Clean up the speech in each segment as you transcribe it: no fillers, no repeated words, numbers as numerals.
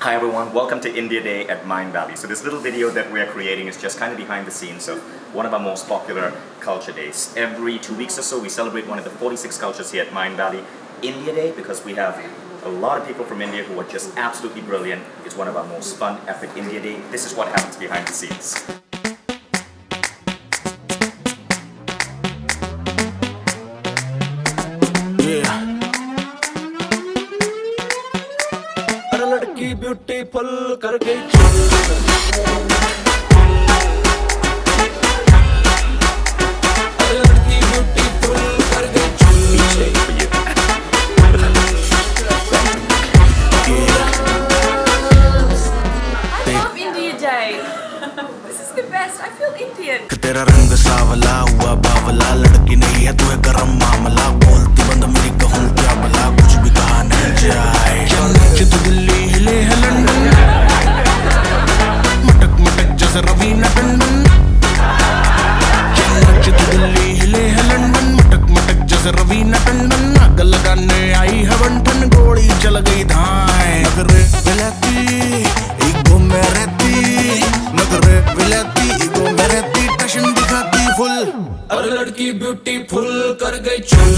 Hi everyone, welcome to India Day at Mindvalley. So this little video that we're creating is just kind of behind the scenes of one of our most popular culture days. Every 2 weeks or so we celebrate one of the 46 cultures here at Mindvalley, India Day, because we have a lot of people from India who are just absolutely brilliant. It's one of our most fun, epic India Day. This is what happens behind the scenes. लड़की beautiful कर गई लड़की beautiful कर गई I love India Day. This is the best. I feel Indian. तेरा रंग सावला हुआ बावला लड़की नहीं है तू है गरम मामला बोलती बंद मेरी कहूँ क्या भला कुछ भी कहा नहीं जाए तू दिल्ली हिले है लंदन मटक मटक जैसे रवीना टंडन तू दिल्ली हिले है लंदन मटक मटक जैसे रवीना टंडन आग लगाने आई है बंठन गोली चल गई धाए नगरे विलाती ईगो में रहती नगरे विलाती ईगो में रहती टशन दिखाती फुल और लड़की ब्यूटीफुल कर गई चुल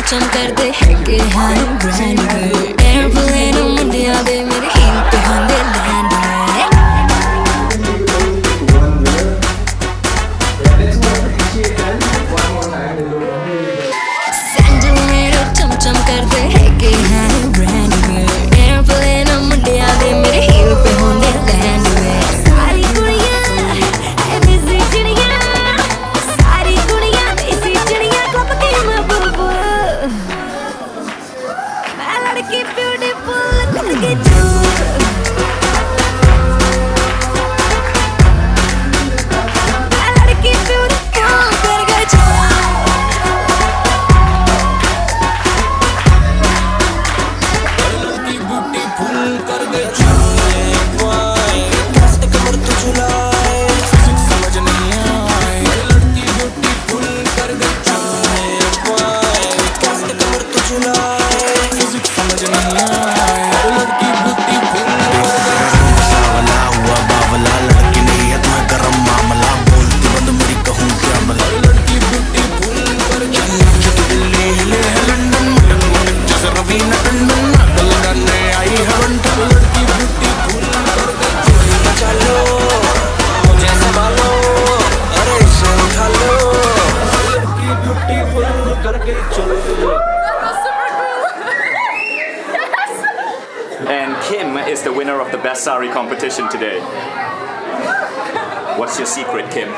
चम कर दे है कि हाँ ब्रांड एयरप्लेन मुंडिया दे मेरे हिल पे होंदे लैंड सैंडल मेरे चम चम कर दे है कि हाँ ब्रांड एयरप्लेन मुंडिया दे मेरे हिल पे होंदे लैंड सारी कुड़ियां ऐसी चिड़ियां सारी कुड़ियां ऐसी चिड़ियां क्लब के महबूबा लड़की ब्यूटीफुल कर गई लड़की ब्यूटीफुल कर गई लड़की ब्यूटीफुल कर गई कैसे कमर तो झुलाए समझ नहीं आए लड़की ब्यूटीफुल कर गई कैसे कमर तो झुलाए समझ नहीं आए लड़की ब्यूटीफुल सावला हुआ बावला लड़की नहीं है तू है गरम मामला बोलती बंद मेरी कहूँ क्या भला लड़की ब्यूटीफुल कर गई दिल्ली हिले है लंदन मटक मटक जैसे रवीना टंडन आग लगाने आई है बंठन लड़की ब्यूटीफुल कर गई चलो मुझे संभालो अरे इसे उठा लो लड़की ब्यूटीफुल कर गई चलो And Kim is the winner of the best sari competition today. What's your secret, Kim?